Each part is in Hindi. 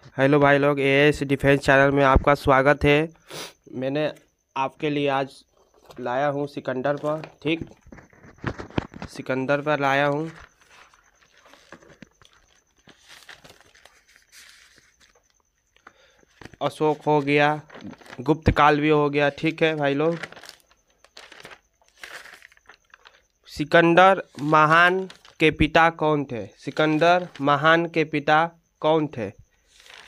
हेलो भाई लोग, एएस डिफेंस चैनल में आपका स्वागत है। मैंने आपके लिए आज लाया हूँ सिकंदर पर। ठीक, सिकंदर पर लाया हूँ। अशोक हो गया, गुप्त काल भी हो गया। ठीक है भाई लोग, सिकंदर महान के पिता कौन थे? सिकंदर महान के पिता कौन थे?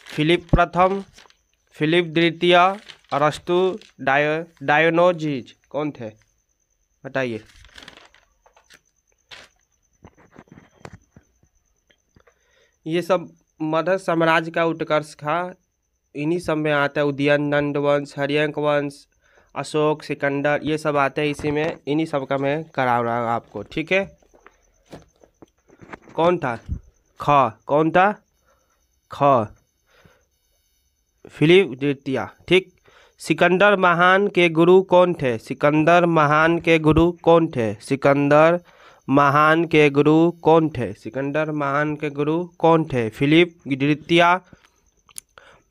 फिलिप प्रथम, फिलिप द्वितीय, अरस्तु, डायोनोजिस कौन थे? बताइए। ये सब मगध साम्राज्य का उत्कर्ष था। इन्हीं सब में आता है उदयन, नंद वंश, हर्यंक वंश, अशोक, सिकंदर, ये सब आते हैं इसी में। इन्हीं सब का मैं करा रहा हूँ आपको। ठीक है, कौन था? कौन था? फिलिप द्वितीय। ठीक, सिकंदर महान के गुरु कौन थे? सिकंदर महान के गुरु कौन थे? सिकंदर महान के गुरु कौन थे? सिकंदर महान के गुरु कौन थे? फिलिप द्वितीय,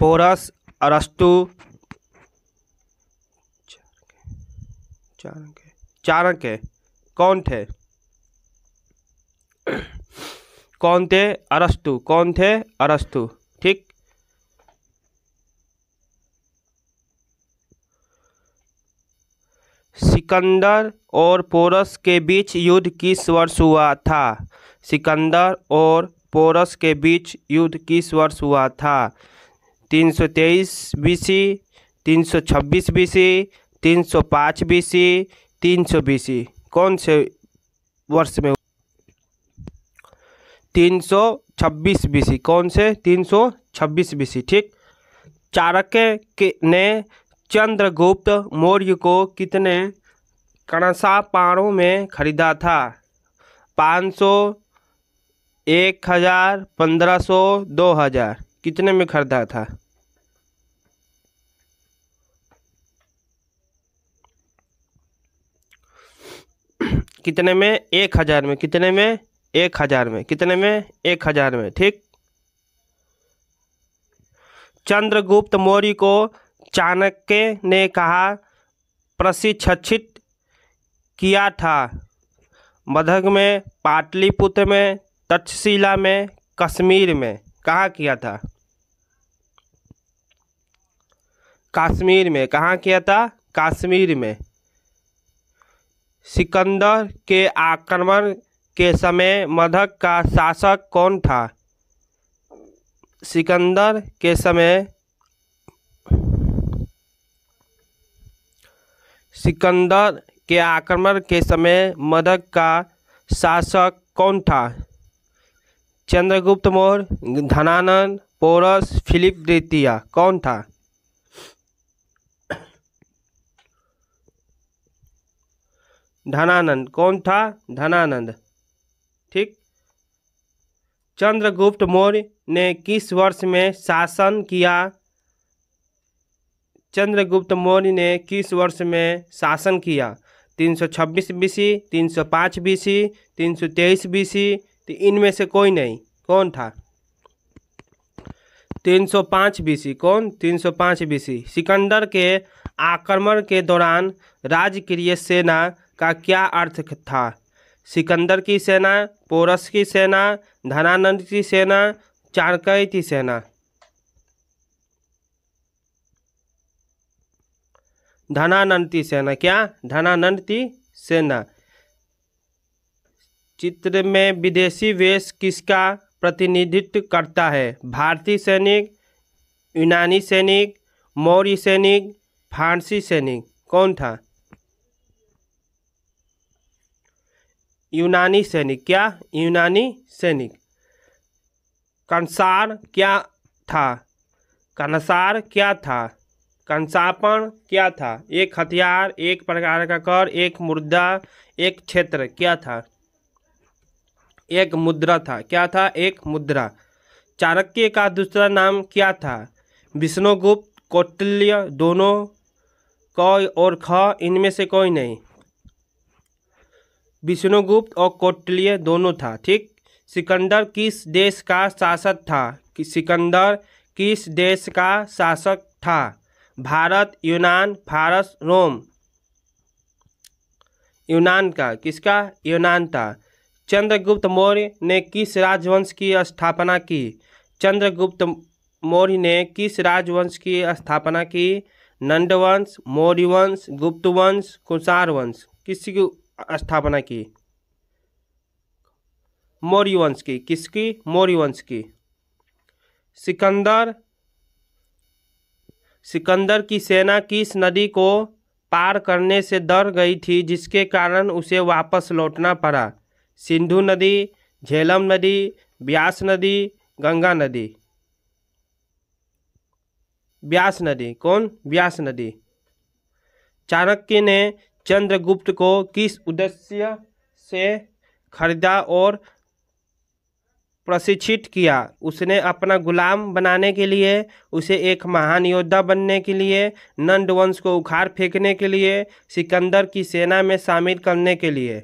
पोरस, अरस्तु, चाणक्य कौन थे? कौन थे? अरस्तु। कौन थे? अरस्तु। ठीक, सिकंदर और पोरस के बीच युद्ध किस वर्ष हुआ था? सिकंदर और पोरस के बीच युद्ध किस वर्ष हुआ था? 323 बीसी, 326 बीसी, 305 बीसी, 300 बीसी। कौन से वर्ष में? 326 बीसी। कौन से? 326 बीसी। ठीक, चाणक्य ने चंद्रगुप्त मौर्य को कितने कणसा पाणों में खरीदा था? 500, 1000, 1500, 2000। कितने में खरीदा था? कितने में? 1000 में। कितने में? 1000 में। कितने में? 1000 में। ठीक, चंद्रगुप्त मौर्य को चाणक्य ने कहा प्रशिक्षित किया था? मगध में, पाटलिपुत्र में, तक्षशिला में, कश्मीर में। कहाँ किया था? कश्मीर में। कहाँ किया था? कश्मीर में। सिकंदर के आक्रमण के समय मगध का शासक कौन था? सिकंदर के समय, सिकंदर के आक्रमण के समय मगध का शासक कौन था? चंद्रगुप्त मौर्य, धनानंद, पोरस, फिलिप द्वितीय। कौन था? धनानंद। कौन था? धनानंद। ठीक, चंद्रगुप्त मौर्य ने किस वर्ष में शासन किया? चंद्रगुप्त मौर्य ने किस वर्ष में शासन किया? 326 बीसी, 305 बीसी, 323 बीसी। तो इनमें से कोई नहीं। कौन था? 305 बीसी। कौन? 305 बीसी। सिकंदर के आक्रमण के दौरान राजकीय सेना का क्या अर्थ था? सिकंदर की सेना, पोरस की सेना, धनानंद की सेना, चाणक्य की सेना। धनानंद की सेना। क्या? धनानंद की सेना। चित्र में विदेशी वेश किसका प्रतिनिधित्व करता है? भारतीय सैनिक, यूनानी सैनिक, मौर्य सैनिक, फारसी सैनिक। कौन था? यूनानी सैनिक। क्या? यूनानी सैनिक। कंसार क्या था? कंसार क्या था? कंसापण क्या था? एक हथियार, एक प्रकार का कर, एक मुद्रा, एक क्षेत्र। क्या था? एक मुद्रा था। क्या था? एक मुद्रा। चाणक्य का दूसरा नाम क्या था? विष्णुगुप्त, कौटिल्य, दोनों। क और ख इनमें से कोई नहीं। विष्णुगुप्त और कौटिल्य दोनों था। ठीक, सिकंदर किस देश का शासक था? कि सिकंदर किस देश का शासक था? भारत, यूनान, फारस, रोम। यूनान का। किसका? यूनान था। चंद्रगुप्त मौर्य ने किस राजवंश की स्थापना की? चंद्रगुप्त मौर्य ने किस राजवंश की स्थापना की? नंद वंश, मौर्य वंश, गुप्त वंश, कुषाण वंश। किसकी स्थापना की? मौर्य वंश की। किसकी? मौर्य वंश की। सिकंदर की सेना किस नदी को पार करने से डर गई थी जिसके कारण उसे वापस लौटना पड़ा? सिंधु नदी, झेलम नदी, ब्यास नदी, गंगा नदी। ब्यास नदी। कौन? ब्यास नदी। चाणक्य ने चंद्रगुप्त को किस उद्देश्य से खरीदा और प्रशिक्षित किया? उसने अपना गुलाम बनाने के लिए, उसे एक महान योद्धा बनने के लिए, नंद वंश को उखाड़ फेंकने के लिए, सिकंदर की सेना में शामिल करने के लिए।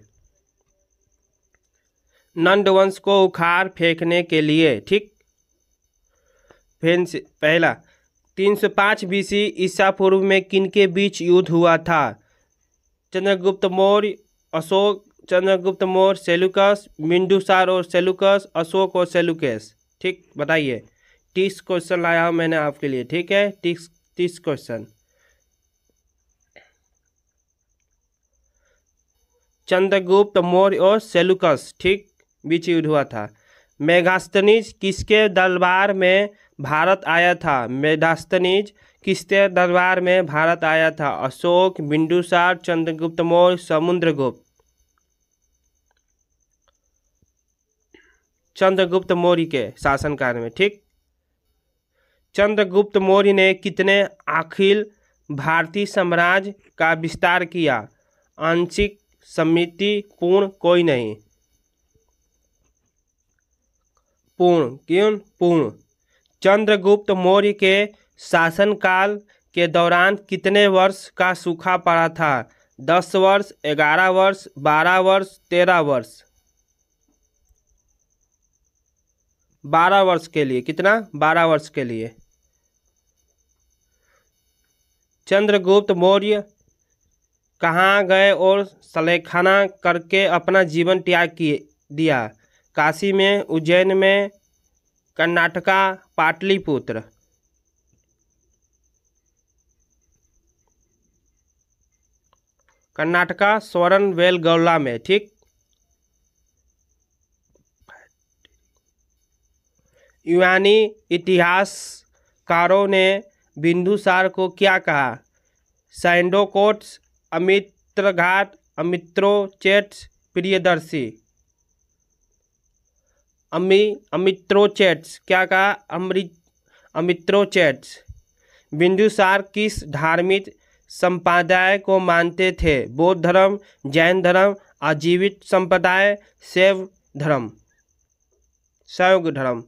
नंद वंश को उखाड़ फेंकने के लिए। ठीक। फिर पहला 305 बीसी ईसा पूर्व में किनके बीच युद्ध हुआ था? चंद्रगुप्त मौर्य, अशोक, चंद्रगुप्त मौर्य, सेल्यूकस, बिंदुसार और सेल्यूकस, अशोक और सेल्यूकस। ठीक, बताइए। 30 क्वेश्चन लाया हूँ मैंने आपके लिए। ठीक है, 30 क्वेश्चन। चंद्रगुप्त मौर्य और सेल्यूकस, ठीक, बीच युद्ध हुआ था। मेगास्थनीज किसके दरबार में भारत आया था? मेगास्थनीज किसके दरबार में भारत आया था? अशोक, बिंदुसार, चंद्रगुप्त मौर्य, समुद्रगुप्त। चंद्रगुप्त मौर्य के शासनकाल में। ठीक। चंद्रगुप्त मौर्य ने कितने अखिल भारतीय साम्राज्य का विस्तार किया? आंशिक, समिति, पूर्ण, कोई नहीं। पूर्ण। क्यों? पूर्ण। चंद्रगुप्त मौर्य के शासनकाल के दौरान कितने वर्ष का सूखा पड़ा था? 10 वर्ष, 11 वर्ष, 12 वर्ष, 13 वर्ष। 12 वर्ष के लिए। कितना? 12 वर्ष के लिए। चंद्रगुप्त मौर्य कहाँ गए और सलेखाना करके अपना जीवन त्याग दिया? काशी में, उज्जैन में, कर्नाटका, पाटलिपुत्र। कर्नाटका, स्वर्ण बेलगौला में। ठीक। यूनानी इतिहासकारों ने बिंदुसार को क्या कहा? सैंडोकोट्स, अमित्रघाट, अमित्रोचेट्स, प्रियदर्शी। अमित्रोचेट्स। क्या कहा? अमित्रोचेट्स। बिंदुसार किस धार्मिक संप्रदाय को मानते थे? बौद्ध धर्म, जैन धर्म, आजीविक संप्रदाय, शैव धर्म। शैव धर्म।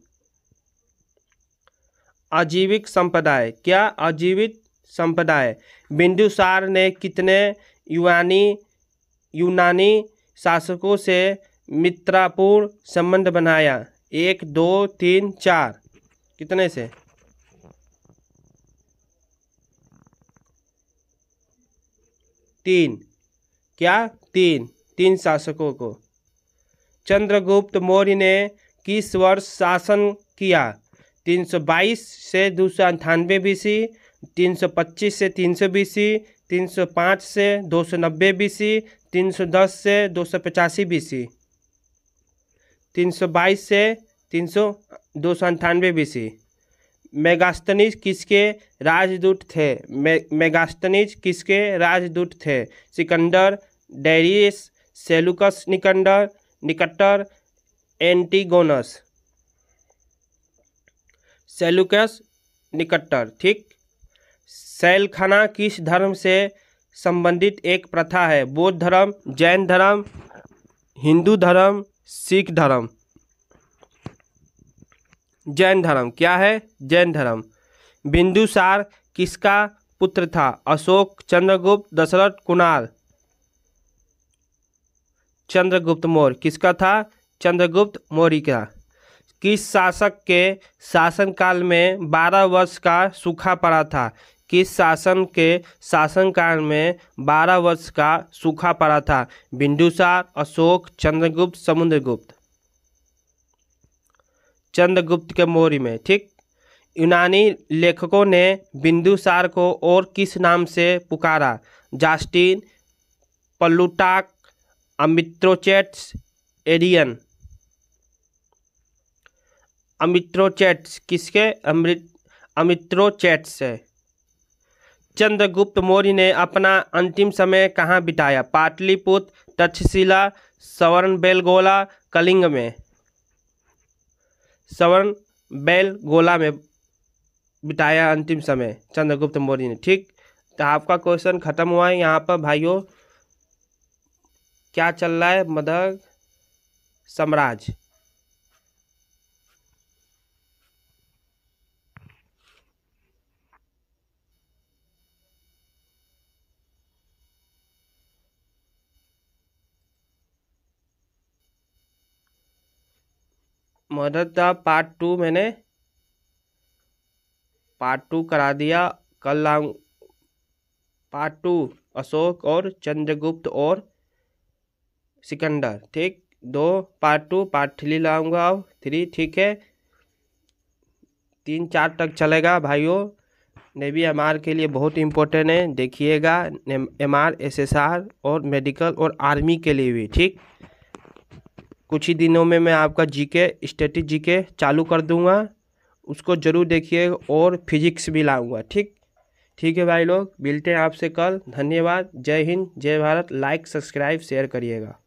आजीविक संप्रदाय। क्या? आजीविक संप्रदाय। बिंदुसार ने कितने यूनानी शासकों से मित्रपूर्ण संबंध बनाया? 1, 2, 3, 4। कितने से? 3। क्या? 3 शासकों को। चंद्रगुप्त मौर्य ने किस वर्ष शासन किया? 322 से 298 बीसी, 325 से 300 बीसी, 305 से 290 बीसी, 310 से 285 बीसी। 322 से 298 बीसी। मेगास्थनीज किसके राजदूत थे? मेगास्थनीज किसके राजदूत थे? Sikandar, Darius, Seleucus Nicator, Antigonus. Seleucus Nicator. ठीक। सैलखाना किस धर्म से संबंधित एक प्रथा है? बौद्ध धर्म, जैन धर्म, हिंदू धर्म, सिख धर्म। जैन धर्म। क्या है? जैन धर्म। बिंदुसार किसका पुत्र था? अशोक, चंद्रगुप्त, दशरथ, कुणाल। चंद्रगुप्त मौर्य। किसका था? चंद्रगुप्त मौर्य का। किस शासक के शासनकाल में 12 वर्ष का सूखा पड़ा था? किस शासन के शासनकाल में 12 वर्ष का सूखा पड़ा था? बिंदुसार, अशोक, चंद्रगुप्त, समुद्रगुप्त? चंद्रगुप्त के मौर्य में। ठीक। यूनानी लेखकों ने बिंदुसार को और किस नाम से पुकारा? Justin, Plutarch, Amitrochates, Arrian? Amitrochates. किसके? अमित्रोचेट्स है। चंद्रगुप्त मौर्य ने अपना अंतिम समय कहाँ बिताया? पाटलिपुत्र, तक्षशिला, श्रवणबेलगोला, कलिंग में? श्रवणबेलगोला में बिताया अंतिम समय चंद्रगुप्त मौर्य ने। ठीक। तो आपका क्वेश्चन खत्म हुआ है। यहाँ पर भाइयों क्या चल रहा है? मगध साम्राज्य। मगध का पार्ट 2 मैंने पार्ट 2 करा दिया। कल लाऊं पार्ट 2 अशोक और चंद्रगुप्त और सिकंदर। ठीक। 2 पार्ट 2 पार्ट 3 लाऊंगा। अब 3 ठीक है। 3-4 तक चलेगा भाइयों। नेवी एमआर के लिए बहुत इम्पोर्टेंट है, देखिएगा। एमआर, एसएसआर और मेडिकल और आर्मी के लिए भी। ठीक। कुछ ही दिनों में मैं आपका जीके, स्टैटिक जीके चालू कर दूंगा, उसको जरूर देखिए। और फिजिक्स भी लाऊंगा। ठीक। ठीक है भाई लोग, मिलते हैं आपसे कल। धन्यवाद। जय हिंद, जय भारत। लाइक, सब्सक्राइब, शेयर करिएगा।